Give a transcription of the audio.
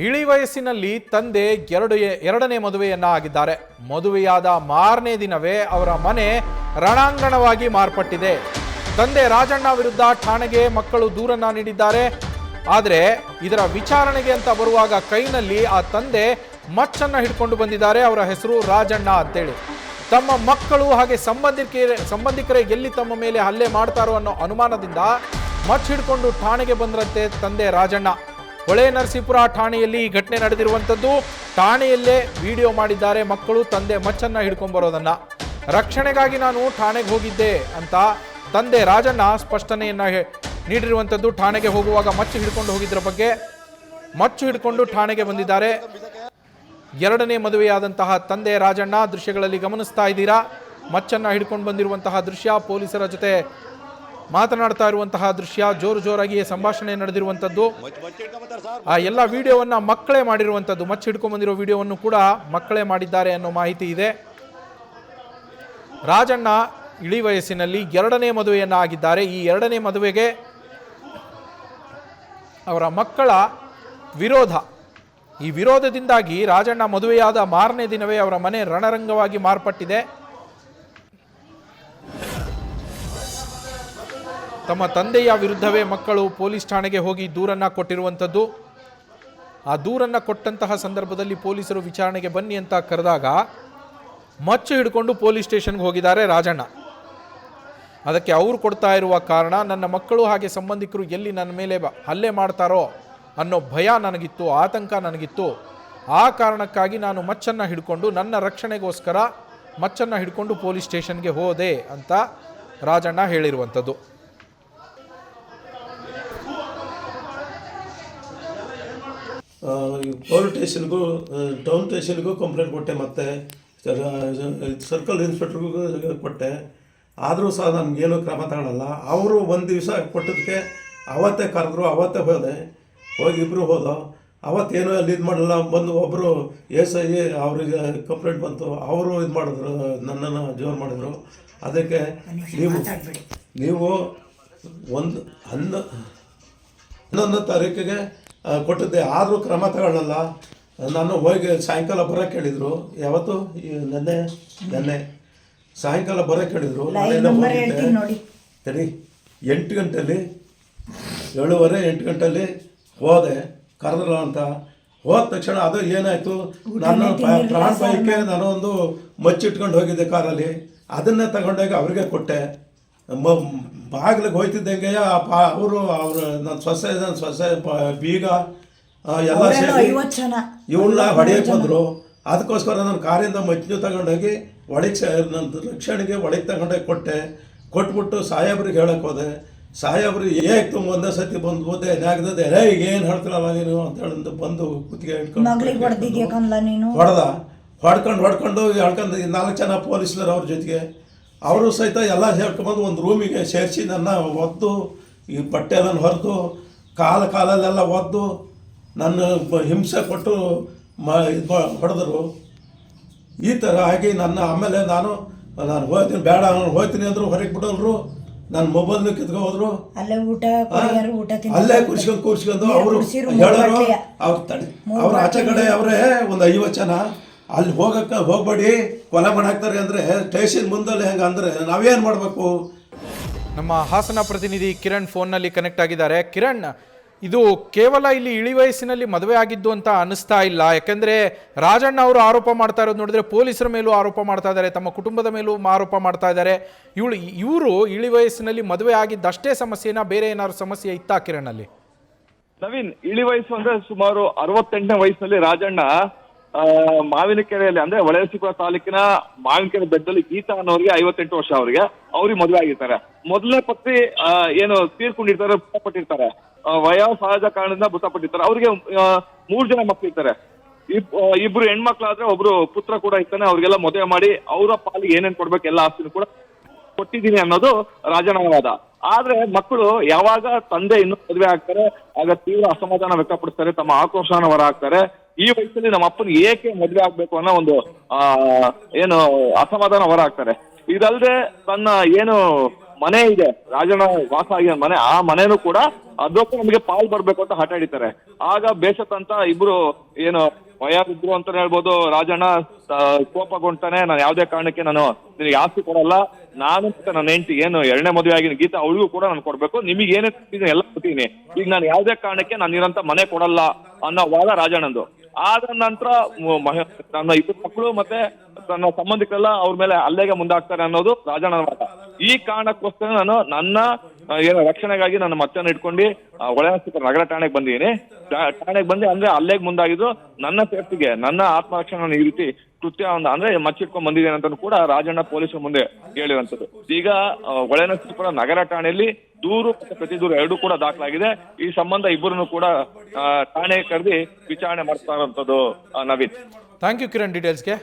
ಇಳಿ ವಯಸ್ಸಿನಲ್ಲಿ ತಂದೆ ಎರಡನೇ ಮದುವೆಯನ್ನ ಆಗಿದ್ದಾರೆ. ಮದುವೆಯಾದ ಮಾರನೇ ದಿನವೇ ಅವರ ಮನೆ ರಣಾಂಗಣವಾಗಿ ಮಾರ್ಪಟ್ಟಿದೆ. ತಂದೆ ರಾಜಣ್ಣ ವಿರುದ್ಧ ಠಾಣೆಗೆ ಮಕ್ಕಳು ದೂರನ್ನ ನೀಡಿದ್ದಾರೆ. ಆದರೆ ಇದರ ವಿಚಾರಣೆಗೆ ಅಂತ ಬರುವಾಗ ಕೈನಲ್ಲಿ ಆ ತಂದೆ ಮಚ್ಚನ್ನ ಹಿಡ್ಕೊಂಡು ಬಂದಿದ್ದಾರೆ. ಅವರ ಹೆಸರು ರಾಜಣ್ಣ ಅಂತೇಳಿ. ತಮ್ಮ ಮಕ್ಕಳು ಹಾಗೆ ಸಂಬಂಧಿಕರೇ ಎಲ್ಲಿ ತಮ್ಮ ಮೇಲೆ ಹಲ್ಲೆ ಮಾಡ್ತಾರೋ ಅನ್ನೋ ಅನುಮಾನದಿಂದ ಮಚ್ಚ ಹಿಡ್ಕೊಂಡು ಠಾಣೆಗೆ ಬಂದ್ರಂತೆ ತಂದೆ ರಾಜಣ್ಣ. ಹೊಳೆ ನರಸೀಪುರ ಠಾಣೆಯಲ್ಲಿ ಈ ಘಟನೆ ನಡೆದಿರುವಂಥದ್ದು. ಠಾಣೆಯಲ್ಲೇ ವಿಡಿಯೋ ಮಾಡಿದ್ದಾರೆ ಮಕ್ಕಳು ತಂದೆ ಮಚ್ಚನ್ನ ಹಿಡ್ಕೊಂಡ್ಬರೋದನ್ನ. ರಕ್ಷಣೆಗಾಗಿ ನಾನು ಠಾಣೆಗೆ ಹೋಗಿದ್ದೆ ಅಂತ ತಂದೆ ರಾಜಣ್ಣ ಸ್ಪಷ್ಟನೆಯನ್ನ ನೀಡಿರುವಂಥದ್ದು. ಠಾಣೆಗೆ ಹೋಗುವಾಗ ಮಚ್ಚು ಹಿಡ್ಕೊಂಡು ಹೋಗಿದ್ರ ಬಗ್ಗೆ ಮಚ್ಚು ಹಿಡ್ಕೊಂಡು ಠಾಣೆಗೆ ಬಂದಿದ್ದಾರೆ. ಎರಡನೇ ಮದುವೆಯಾದಂತಹ ತಂದೆ ರಾಜಣ್ಣ ದೃಶ್ಯಗಳಲ್ಲಿ ಗಮನಿಸ್ತಾ ಇದ್ದೀರಾ. ಮಚ್ಚನ್ನ ಹಿಡ್ಕೊಂಡು ಬಂದಿರುವಂತಹ ದೃಶ್ಯ, ಪೊಲೀಸರ ಜೊತೆ ಮಾತನಾಡ್ತಾ ಇರುವಂತಹ ದೃಶ್ಯ, ಜೋರಾಗಿ ಸಂಭಾಷಣೆ ನಡೆದಿರುವಂಥದ್ದು. ಆ ಎಲ್ಲ ವಿಡಿಯೋವನ್ನ ಮಕ್ಕಳೇ ಮಾಡಿರುವಂಥದ್ದು. ಮಚ್ಚ ಹಿಡ್ಕೊಂಡು ಬಂದಿರೋ ವಿಡಿಯೋವನ್ನು ಕೂಡ ಮಕ್ಕಳೇ ಮಾಡಿದ್ದಾರೆ ಅನ್ನೋ ಮಾಹಿತಿ ಇದೆ. ರಾಜಣ್ಣ ಇಳಿ ವಯಸ್ಸಿನಲ್ಲಿ ಎರಡನೇ ಮದುವೆಯನ್ನ ಆಗಿದ್ದಾರೆ. ಈ ಎರಡನೇ ಮದುವೆಗೆ ಅವರ ಮಕ್ಕಳ ವಿರೋಧ. ಈ ವಿರೋಧದಿಂದಾಗಿ ರಾಜಣ್ಣ ಮದುವೆಯಾದ ಮಾರನೇ ದಿನವೇ ಅವರ ಮನೆ ರಣರಂಗವಾಗಿ ಮಾರ್ಪಟ್ಟಿದೆ. ತಮ್ಮ ತಂದೆಯ ವಿರುದ್ಧವೇ ಮಕ್ಕಳು ಪೊಲೀಸ್ ಠಾಣೆಗೆ ಹೋಗಿ ದೂರನ್ನ ಕೊಟ್ಟಿರುವಂಥದ್ದು. ಆ ದೂರನ್ನ ಕೊಟ್ಟಂತಹ ಸಂದರ್ಭದಲ್ಲಿ ಪೊಲೀಸರು ವಿಚಾರಣೆಗೆ ಬನ್ನಿ ಅಂತ ಕರೆದಾಗ ಮಚ್ಚು ಹಿಡ್ಕೊಂಡು ಪೊಲೀಸ್ ಸ್ಟೇಷನ್ಗೆ ಹೋಗಿದ್ದಾರೆ ರಾಜಣ್ಣ. ಅದಕ್ಕೆ ಅವರು ಕೊಡ್ತಾ ಇರುವ ಕಾರಣ, ನನ್ನ ಮಕ್ಕಳು ಹಾಗೆ ಸಂಬಂಧಿಕರು ಎಲ್ಲಿ ನನ್ನ ಮೇಲೆ ಹಲ್ಲೆ ಮಾಡ್ತಾರೋ ಅನ್ನೋ ಭಯ ನನಗಿತ್ತು, ಆತಂಕ ನನಗಿತ್ತು. ಆ ಕಾರಣಕ್ಕಾಗಿ ನಾನು ಮಚ್ಚನ್ನು ಹಿಡ್ಕೊಂಡು ನನ್ನ ರಕ್ಷಣೆಗೋಸ್ಕರ ಮಚ್ಚನ್ನು ಹಿಡ್ಕೊಂಡು ಪೊಲೀಸ್ ಸ್ಟೇಷನ್ಗೆ ಹೋದೆ ಅಂತ ರಾಜಣ್ಣ ಹೇಳಿರುವಂಥದ್ದು. ಪೊಲೀಸ್ ಸ್ಟೇಷನ್ಗೂ ಟೌನ್ ಸ್ಟೇಷನ್ಗೂ ಕಂಪ್ಲೇಂಟ್ ಕೊಟ್ಟೆ, ಮತ್ತು ಸರ್ಕಲ್ ಇನ್ಸ್ಪೆಕ್ಟ್ರಿಗೂ ಕೊಟ್ಟೆ. ಆದರೂ ಸಹ ನನಗೇನು ಕ್ರಮ ತಗೊಳ್ಳಲ್ಲ. ಅವರು ಒಂದು ದಿವಸ ಕೊಟ್ಟದಕ್ಕೆ ಅವತ್ತೇ ಕರೆದ್ರು, ಅವತ್ತೇ ಹೋಗಿ ಇಬ್ಬರು ಹೋದೋ. ಅವತ್ತೇನು ಅಲ್ಲಿ ಇದು ಮಾಡಲ್ಲ. ಬಂದು ಒಬ್ಬರು SI ಅವ್ರಿಗೆ ಕಂಪ್ಲೇಂಟ್ ಬಂತು, ಅವರು ಇದು ಮಾಡಿದ್ರು, ನನ್ನನ್ನು ಜೋರು ಮಾಡಿದರು. ಅದಕ್ಕೆ ನೀವು 11 ತಾರೀಕಿಗೆ ಕೊಟ್ಟಿದ್ದೆ, ಆದರೂ ಕ್ರಮ ತಗೊಳ್ಳಲ್ಲ. ನಾನು ಹೋಗಿ ಸಾಯಂಕಾಲ ಬರೋಕ್ಕೆ ಹೇಳಿದರು. ಯಾವತ್ತು ನೆನ್ನೆ ಸಾಯಂಕಾಲ ಬರೋಕ್ಕೆ ಹೇಳಿದರು. ಸರಿ 8 ಗಂಟೆಯಲ್ಲಿ 7:30 8 ಗಂಟೆಯಲ್ಲಿ ಹೋದೆ, ಕರೆದ್ರಲ್ಲ ಅಂತ. ಹೋದ ತಕ್ಷಣ ಅದು ಏನಾಯಿತು, ನಾನು ಪ್ರಾಣ ಭಯಕ್ಕೆ ನಾನೊಂದು ಮಚ್ಚಿಟ್ಕೊಂಡು ಹೋಗಿದ್ದೆ ಕಾರಲ್ಲಿ. ಅದನ್ನೇ ತಗೊಂಡೋಗಿ ಅವ್ರಿಗೆ ಕೊಟ್ಟೆ. ಬಾಗಿಲಿಗೆ ಹೋಯ್ತಿದ್ದಂಗೆ ಅವರು ನನ್ನ ಸೊಸೆ ಬೀಗ ಎಲ್ಲ ಸೇರಿ ಇವಳನ್ನ ಹೊಡೆಯಕ್ಕೆ ಬಂದರು. ಅದಕ್ಕೋಸ್ಕರ ನಾನು ಕಾರಿಂದ ಮಚ್ಚು ತಗೊಂಡೋಗಿ ನನ್ನ ರಕ್ಷಣೆಗೆ ಒಳಗೆ ತಗೊಂಡೋಗಿ ಕೊಟ್ಬಿಟ್ಟು ಸಾಹೇಬ್ರಿಗೆ ಹೇಳಕ್ಕೆ ಹೋದೆ. ಸಾಹೇಬ್ರು ಏಕ್ತು ಒಂದೇ ಸತಿ ಬಂದು ಓದೆ ಏನಾಗ್ತದೆ, ಈಗ ಏನು ಹೇಳ್ತಿರಲ್ಲ ನೀನು ಅಂತ ಹೇಳಿ ಬಂದು ಕುತ್ತಿಗೆ ಹಿಡ್ಕೊಂಡು ಹೊಡ್ಕೊಂಡು 4 ಜನ ಪೊಲೀಸ್ನರು ಅವ್ರ ಜೊತೆಗೆ. ಅವರು ಸಹಿತ ಎಲ್ಲ ಹೇಳ್ಕೊಂಬಂದು ಒಂದು ರೂಮಿಗೆ ಸೇರಿಸಿ ನನ್ನ ಒದ್ದು, ಈ ಬಟ್ಟೆ ನನ್ನ ಹೊರದು ಕಾಲಲ್ಲೆಲ್ಲ ಒದ್ದು ನನ್ನ ಹಿಂಸೆ ಕೊಟ್ಟು ಹೊಡೆದರು. ಈ ಥರ ಆಗಿ ಆಮೇಲೆ ನಾನು ಹೋಗ್ತೀನಿ, ಬೇಡ ಹೋಗ್ತೀನಿ ಅಂದರು, ಹೊರಗೆ ಬಿಡೋರು. ನನ್ನ ಮೊಬೈಲ್ನ ಕಿತ್ಕೋದ್ರು. ಅಲ್ಲೇ ಕೂರ್ಸ್ಕೊಂಡು ಅವರು ಹೇಳೋರು. ಅವ್ರ ಆಚೆ ಕಡೆ ಅವರೇ ಒಂದು 50 ಜನ. ಅಲ್ಲಿ ಹೋಗ್ಬೇಡಿ, ಕೊಲೆ ಮಾಡಾಕ್ತಾರೆ ಅಂದರೆ ಸ್ಟೇಷನ್ ಮುಂದಲ್ಲಿ ಹೆಂಗೆ ಅಂದರೆ ನಾವೇನು ಮಾಡಬೇಕು? ನಮ್ಮ ಹಾಸನ ಪ್ರತಿನಿಧಿ ಕಿರಣ್ ಫೋನ್ನಲ್ಲಿ ಕನೆಕ್ಟ್ ಆಗಿದ್ದಾರೆ. ಕಿರಣ್, ಇದು ಕೇವಲ ಇಲ್ಲಿ ಇಳಿ ವಯಸ್ಸಿನಲ್ಲಿ ಮದುವೆ ಆಗಿದ್ದು ಅಂತ ಅನಿಸ್ತಾ ಇಲ್ಲ. ಯಾಕೆಂದರೆ ರಾಜಣ್ಣ ಅವರು ಆರೋಪ ಮಾಡ್ತಾ ಇರೋದು ನೋಡಿದ್ರೆ ಪೊಲೀಸರ ಮೇಲೂ ಆರೋಪ ಮಾಡ್ತಾ ಇದ್ದಾರೆ, ತಮ್ಮ ಕುಟುಂಬದ ಮೇಲೂ ಆರೋಪ ಮಾಡ್ತಾ ಇದ್ದಾರೆ. ಇವರು ಇಳಿ ವಯಸ್ಸಿನಲ್ಲಿ ಮದುವೆ ಆಗಿದ್ದಷ್ಟೇ ಸಮಸ್ಯೆನಾ, ಬೇರೆ ಏನಾದ್ರು ಸಮಸ್ಯೆ ಇತ್ತಾ ಕಿರಣ್ ಅಲ್ಲಿ? ನವೀನ್, ಇಳಿ ವಯಸ್ಸು ಅಂದ್ರೆ ಸುಮಾರು 68ನೇ ವಯಸ್ಸಿನಲ್ಲಿ ರಾಜಣ್ಣ ಮಾವಿನಕೆರೆಯಲ್ಲಿ ಅಂದ್ರೆ ಹೊಳೆನರಸೀಪುರ ತಾಲೂಕಿನ ಮಾವಿನಕೆರೆ ಬೆಟ್ಟದಲ್ಲಿ ಗೀತಾ ಅನ್ನೋರಿಗೆ 58 ವರ್ಷ ಅವ್ರಿಗೆ ಮದುವೆ ಆಗಿರ್ತಾರೆ. ಮೊದಲನೇ ಪತ್ನಿ ಏನು ತೀರ್ಕೊಂಡಿರ್ತಾರೆ, ಮೃತಪಟ್ಟಿರ್ತಾರೆ, ಸಹಜ ಕಾರಣದಿಂದ ಮೃತಪಟ್ಟಿರ್ತಾರೆ. ಅವ್ರಿಗೆ 3 ಜನ ಮಕ್ಕಳಿರ್ತಾರೆ. ಇಬ್ರು ಹೆಣ್ಮಕ್ಳಾದ್ರೆ ಒಬ್ರು ಪುತ್ರ ಕೂಡ ಇರ್ತಾನೆ. ಅವ್ರಿಗೆಲ್ಲ ಮದುವೆ ಮಾಡಿ ಅವರ ಪಾಲಿಗೆ ಏನೇನ್ ಕೊಡ್ಬೇಕು ಎಲ್ಲ ಆಸ್ತಿನೂ ಕೂಡ ಕೊಟ್ಟಿದ್ದೀನಿ ಅನ್ನೋದು ರಾಜಣ್ಣ ವಾದ. ಆದ್ರೆ ಮಕ್ಕಳು ಯಾವಾಗ ತಂದೆ ಇನ್ನೂ ಮದುವೆ ಆಗ್ತಾರೆ ಆಗ ತೀವ್ರ ಅಸಮಾಧಾನ ವ್ಯಕ್ತಪಡಿಸ್ತಾರೆ, ತಮ್ಮ ಆಕ್ರೋಶನ ಹೊರ ಹಾಕ್ತಾರೆ. ಈ ವಯಸ್ಸಲ್ಲಿ ನಮ್ಮ ಅಪ್ಪನ ಏಕೆ ಮದುವೆ ಆಗ್ಬೇಕು ಅನ್ನೋ ಒಂದು ಏನು ಅಸಮಾಧಾನ ಹೊರ ಹಾಕ್ತಾರೆ. ಇದಲ್ಲದೆ ತನ್ನ ಏನು ಮನೆ ಇದೆ, ರಾಜಣ್ಣ ವಾಸ ಆಗಿರೋ ಮನೆ, ಆ ಮನೆನೂ ಕೂಡ ಅದಕ್ಕೂ ನಮಗೆ ಪಾಲ್ ಬರ್ಬೇಕು ಅಂತ ಹಠ ಹಿಡಿತಾರೆ. ಆಗ ಬೇಸತ್ತಂತ ಇಬ್ರು ಏನು ಯಾರಿದ್ರು ಅಂತ ಹೇಳ್ಬೋದು, ರಾಜಣ್ಣ ಕೋಪಗೊಂಡ್ತಾನೆ, ನಾನು ಯಾವ್ದೇ ಕಾರಣಕ್ಕೆ ನಾನು ನಿನಗೆ ಆಸ್ತಿ ಕೊಡಲ್ಲ, ನಾನು ಮತ್ತೆ ನನ್ನ ಹೆಂಡತಿ ಏನು 2ನೇ ಮದುವೆ ಆಗಿನ ಗೀತಾ ಅವಳಿಗೂ ಕೂಡ ನಾನು ಕೊಡ್ಬೇಕು, ನಿಮಗೆ ಏನೇ ಕೊಡ್ತೀನಿ ಎಲ್ಲ ಕೊಡ್ತೀನಿ, ಈಗ ನಾನು ಯಾವ್ದೇ ಕಾರಣಕ್ಕೆ ನಾನು ಇರೋಂತ ಮನೆ ಕೊಡಲ್ಲ ಅನ್ನೋ ವಾದ ರಾಜಣ್ಣಂದು. ಆದ ನಂತರ ನನ್ನ 2 ಮಕ್ಕಳು ಮತ್ತೆ ನನ್ನ ಸಂಬಂಧಿಕರೆಲ್ಲ ಅವ್ರ ಮೇಲೆ ಹಲ್ಲೆಗೆ ಮುಂದಾಗ್ತಾರೆ ಅನ್ನೋದು ರಾಜಣ್ಣನ ವಾದ. ಈ ಕಾರಣಕ್ಕೋಸ್ಕರ ನಾನು ನನ್ನ ಏನು ರಕ್ಷಣೆಗಾಗಿ ನನ್ನ ಮತ್ತನ್ನು ಇಟ್ಕೊಂಡು ಹೊಳೆನರಸೀಪುರ ನಗರ ಠಾಣೆಗೆ ಬಂದಿದ್ದೀನಿ. ಠಾಣೆಗೆ ಬಂದು ಅಂದ್ರೆ ಹಲ್ಲೆಗೆ ಮುಂದಾಗಿದ್ದು ನನ್ನ ಸೇಫ್ಟಿಗೆ, ನನ್ನ ಆತ್ಮರಕ್ಷಣೆ ಈ ರೀತಿ ಕೃತ್ಯ ಅಂದ್ರೆ ಮಚ್ಚಿಟ್ಕೊಂಡ್ ಬಂದಿದ್ದೇನೆ ಅಂತ ಕೂಡ ರಾಜಣ್ಣ ಪೊಲೀಸರ ಮುಂದೆ ಹೇಳಿರುವಂತದ್ದು. ಈಗ ಹೊಳೆನರಸೀಪುರ ನಗರ ಠಾಣೆಯಲ್ಲಿ ದೂರು ಮತ್ತು ಪ್ರತಿ ದೂರು 2 ಕೂಡ ದಾಖಲಾಗಿದೆ. ಈ ಸಂಬಂಧ ಇಬ್ಬರನ್ನು ಕೂಡ ಠಾಣೆಗೆ ಕರೆದಿ ವಿಚಾರಣೆ ಮಾಡ್ತಾ ಇರುವಂತದ್ದು. Naveen, thank you Kiran ಡೀಟೇಲ್ಸ್ಗೆ.